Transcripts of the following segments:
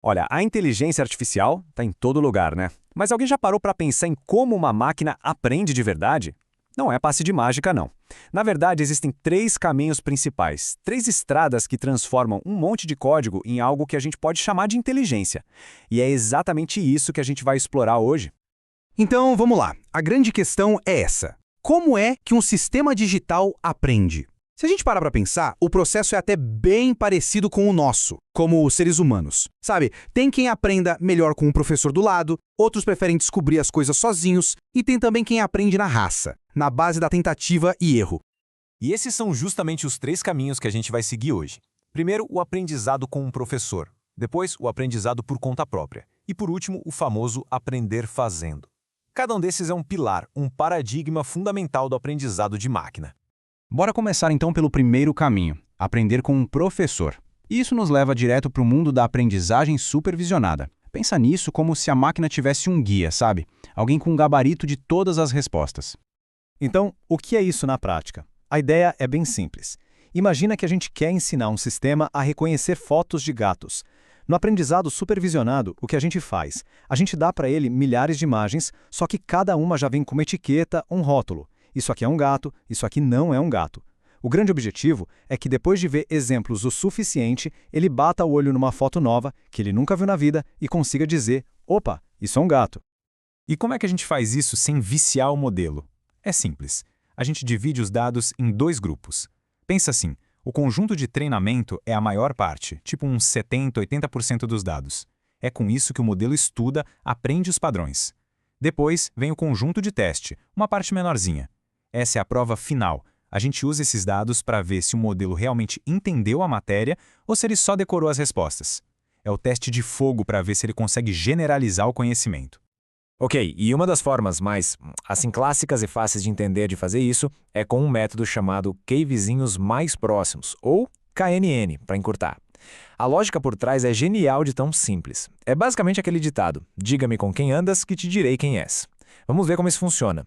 Olha, a inteligência artificial está em todo lugar, né? Mas alguém já parou para pensar em como uma máquina aprende de verdade? Não é passe de mágica, não. Na verdade, existem três caminhos principais, três estradas que transformam um monte de código em algo que a gente pode chamar de inteligência. E é exatamente isso que a gente vai explorar hoje. Então, vamos lá. A grande questão é essa. Como é que um sistema digital aprende? Se a gente parar para pensar, o processo é até bem parecido com o nosso, como os seres humanos. Sabe, tem quem aprenda melhor com um professor do lado, outros preferem descobrir as coisas sozinhos, e tem também quem aprende na raça, na base da tentativa e erro. E esses são justamente os três caminhos que a gente vai seguir hoje. Primeiro, o aprendizado com um professor. Depois, o aprendizado por conta própria. E por último, o famoso aprender fazendo. Cada um desses é um pilar, um paradigma fundamental do aprendizado de máquina. Bora começar então pelo primeiro caminho, aprender com um professor. E isso nos leva direto para o mundo da aprendizagem supervisionada. Pensa nisso como se a máquina tivesse um guia, sabe? Alguém com um gabarito de todas as respostas. Então, o que é isso na prática? A ideia é bem simples. Imagina que a gente quer ensinar um sistema a reconhecer fotos de gatos. No aprendizado supervisionado, o que a gente faz? A gente dá para ele milhares de imagens, só que cada uma já vem com uma etiqueta, um rótulo. Isso aqui é um gato, isso aqui não é um gato. O grande objetivo é que depois de ver exemplos o suficiente, ele bata o olho numa foto nova, que ele nunca viu na vida, e consiga dizer, opa, isso é um gato. E como é que a gente faz isso sem viciar o modelo? É simples. A gente divide os dados em dois grupos. Pensa assim, o conjunto de treinamento é a maior parte, tipo uns 70, 80% dos dados. É com isso que o modelo estuda, aprende os padrões. Depois vem o conjunto de teste, uma parte menorzinha. Essa é a prova final. A gente usa esses dados para ver se o modelo realmente entendeu a matéria ou se ele só decorou as respostas. É o teste de fogo para ver se ele consegue generalizar o conhecimento. Ok, e uma das formas mais, clássicas e fáceis de entender de fazer isso é com um método chamado K-vizinhos mais próximos, ou KNN, para encurtar. A lógica por trás é genial de tão simples. É basicamente aquele ditado, diga-me com quem andas que te direi quem és. Vamos ver como isso funciona.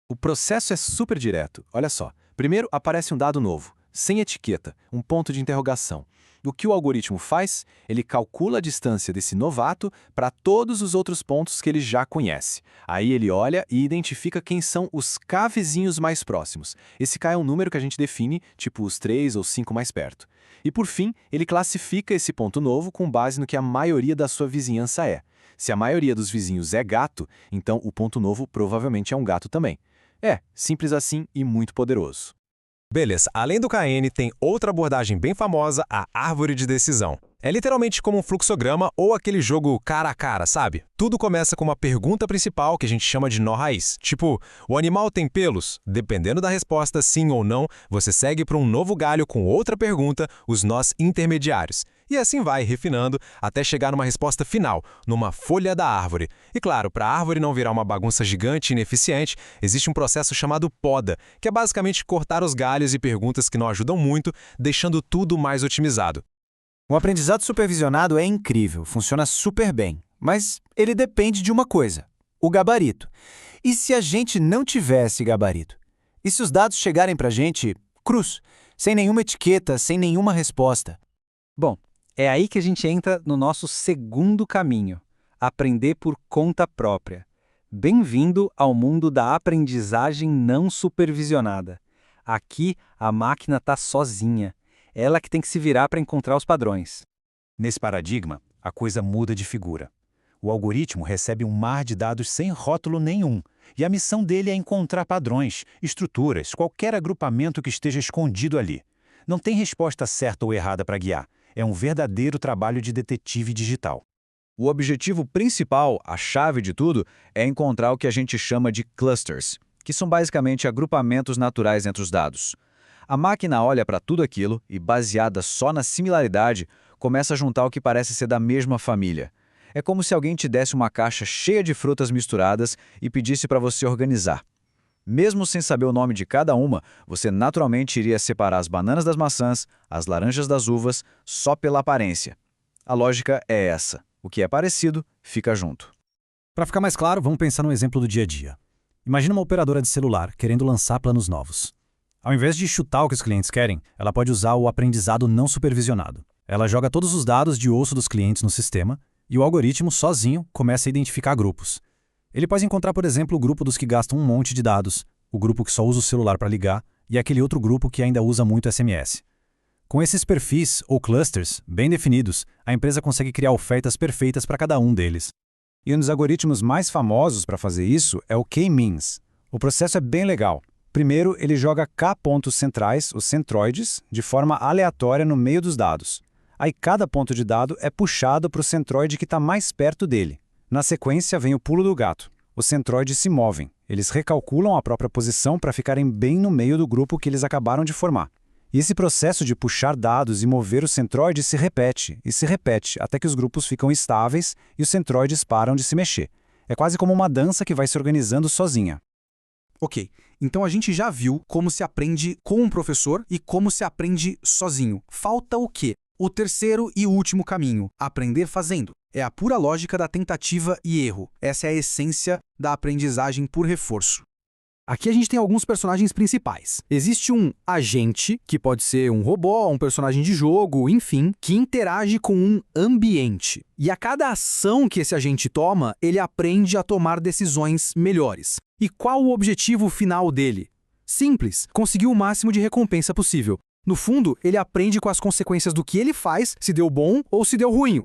O processo é super direto. Olha só. Primeiro aparece um dado novo, sem etiqueta, um ponto de interrogação. O que o algoritmo faz? Ele calcula a distância desse novato para todos os outros pontos que ele já conhece. Aí ele olha e identifica quem são os K vizinhos mais próximos. Esse K é um número que a gente define, tipo os 3 ou 5 mais perto. E por fim, ele classifica esse ponto novo com base no que a maioria da sua vizinhança é. Se a maioria dos vizinhos é gato, então o ponto novo provavelmente é um gato também. É, simples assim e muito poderoso. Beleza, além do KN, tem outra abordagem bem famosa, a árvore de decisão. É literalmente como um fluxograma ou aquele jogo cara a cara, sabe? Tudo começa com uma pergunta principal que a gente chama de nó raiz. Tipo, o animal tem pelos? Dependendo da resposta sim ou não, você segue para um novo galho com outra pergunta, os nós intermediários. E assim vai, refinando, até chegar numa resposta final, numa folha da árvore. E claro, para a árvore não virar uma bagunça gigante e ineficiente, existe um processo chamado poda, que é basicamente cortar os galhos e perguntas que não ajudam muito, deixando tudo mais otimizado. O aprendizado supervisionado é incrível, funciona super bem, mas ele depende de uma coisa, o gabarito. E se a gente não tivesse gabarito? E se os dados chegarem para a gente crus, sem nenhuma etiqueta, sem nenhuma resposta? Bom, é aí que a gente entra no nosso segundo caminho, aprender por conta própria. Bem-vindo ao mundo da aprendizagem não supervisionada. Aqui, a máquina está sozinha. Ela que tem que se virar para encontrar os padrões. Nesse paradigma, a coisa muda de figura. O algoritmo recebe um mar de dados sem rótulo nenhum, e a missão dele é encontrar padrões, estruturas, qualquer agrupamento que esteja escondido ali. Não tem resposta certa ou errada para guiar. É um verdadeiro trabalho de detetive digital. O objetivo principal, a chave de tudo, é encontrar o que a gente chama de clusters, que são basicamente agrupamentos naturais entre os dados. A máquina olha para tudo aquilo e, baseada só na similaridade, começa a juntar o que parece ser da mesma família. É como se alguém te desse uma caixa cheia de frutas misturadas e pedisse para você organizar. Mesmo sem saber o nome de cada uma, você naturalmente iria separar as bananas das maçãs, as laranjas das uvas, só pela aparência. A lógica é essa. O que é parecido, fica junto. Para ficar mais claro, vamos pensar num exemplo do dia a dia. Imagina uma operadora de celular querendo lançar planos novos. Ao invés de chutar o que os clientes querem, ela pode usar o aprendizado não supervisionado. Ela joga todos os dados de ouço dos clientes no sistema, E o algoritmo, sozinho, começa a identificar grupos. Ele pode encontrar, por exemplo, o grupo dos que gastam um monte de dados, o grupo que só usa o celular para ligar e aquele outro grupo que ainda usa muito SMS. Com esses perfis, ou clusters, bem definidos, a empresa consegue criar ofertas perfeitas para cada um deles. E um dos algoritmos mais famosos para fazer isso é o K-means. O processo é bem legal. Primeiro, ele joga K pontos centrais, os centroides, de forma aleatória no meio dos dados. Aí cada ponto de dado é puxado para o centroide que está mais perto dele. Na sequência vem o pulo do gato. Os centroides se movem. Eles recalculam a própria posição para ficarem bem no meio do grupo que eles acabaram de formar. E esse processo de puxar dados e mover os centroides se repete até que os grupos ficam estáveis e os centroides param de se mexer. É quase como uma dança que vai se organizando sozinha. Ok, então a gente já viu como se aprende com um professor e como se aprende sozinho. Falta o quê? O terceiro e último caminho, aprender fazendo. É a pura lógica da tentativa e erro. Essa é a essência da aprendizagem por reforço. Aqui a gente tem alguns personagens principais. Existe um agente, que pode ser um robô, um personagem de jogo, enfim, que interage com um ambiente. E a cada ação que esse agente toma, ele aprende a tomar decisões melhores. E qual o objetivo final dele? Simples, conseguir o máximo de recompensa possível. No fundo, ele aprende com as consequências do que ele faz, se deu bom ou se deu ruim.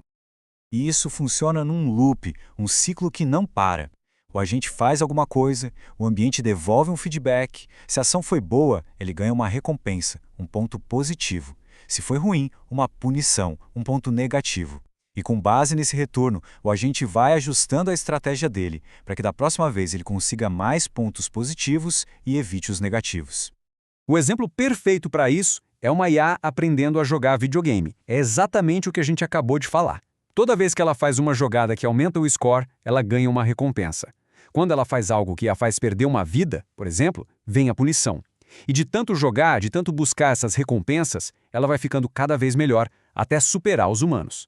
E isso funciona num loop, um ciclo que não para. O agente faz alguma coisa, o ambiente devolve um feedback. Se a ação foi boa, ele ganha uma recompensa, um ponto positivo. Se foi ruim, uma punição, um ponto negativo. E com base nesse retorno, o agente vai ajustando a estratégia dele, para que da próxima vez ele consiga mais pontos positivos e evite os negativos. O exemplo perfeito para isso é uma IA aprendendo a jogar videogame. É exatamente o que a gente acabou de falar. Toda vez que ela faz uma jogada que aumenta o score, ela ganha uma recompensa. Quando ela faz algo que a faz perder uma vida, por exemplo, vem a punição. E de tanto jogar, de tanto buscar essas recompensas, ela vai ficando cada vez melhor, até superar os humanos.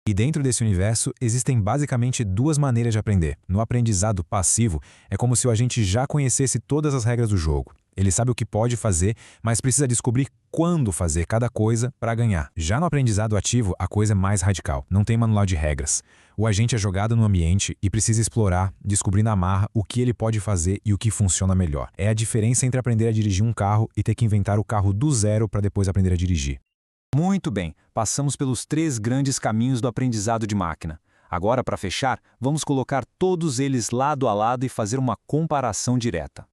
E dentro desse universo, existem basicamente duas maneiras de aprender. No aprendizado passivo, é como se o agente já conhecesse todas as regras do jogo. Ele sabe o que pode fazer, mas precisa descobrir quando fazer cada coisa para ganhar. Já no aprendizado ativo, a coisa é mais radical. Não tem manual de regras. O agente é jogado no ambiente e precisa explorar, descobrir na marra o que ele pode fazer e o que funciona melhor. É a diferença entre aprender a dirigir um carro e ter que inventar o carro do zero para depois aprender a dirigir. Muito bem, passamos pelos 3 grandes caminhos do aprendizado de máquina. Agora, para fechar, vamos colocar todos eles lado a lado e fazer uma comparação direta.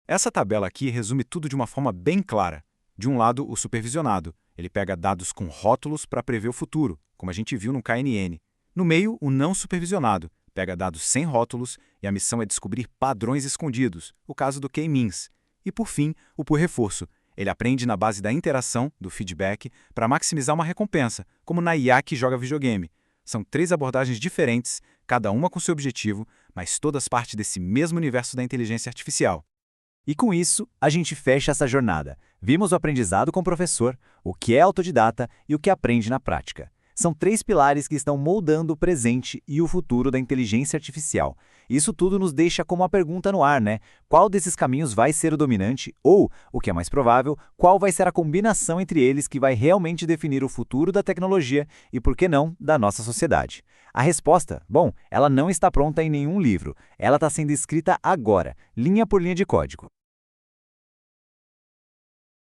Essa tabela aqui resume tudo de uma forma bem clara. De um lado, o supervisionado. Ele pega dados com rótulos para prever o futuro, como a gente viu no KNN. No meio, o não supervisionado. Pega dados sem rótulos e a missão é descobrir padrões escondidos, o caso do K-means. E, por fim, o por reforço. Ele aprende na base da interação, do feedback, para maximizar uma recompensa, como na IA que joga videogame. São 3 abordagens diferentes, cada uma com seu objetivo, mas todas parte desse mesmo universo da inteligência artificial. E com isso, a gente fecha essa jornada. Vimos o aprendizado com o professor, o que é autodidata e o que aprende na prática. São 3 pilares que estão moldando o presente e o futuro da inteligência artificial. Isso tudo nos deixa com uma pergunta no ar, né? Qual desses caminhos vai ser o dominante? Ou, o que é mais provável, qual vai ser a combinação entre eles que vai realmente definir o futuro da tecnologia e, por que não, da nossa sociedade? A resposta, bom, ela não está pronta em nenhum livro. Ela está sendo escrita agora, linha por linha de código.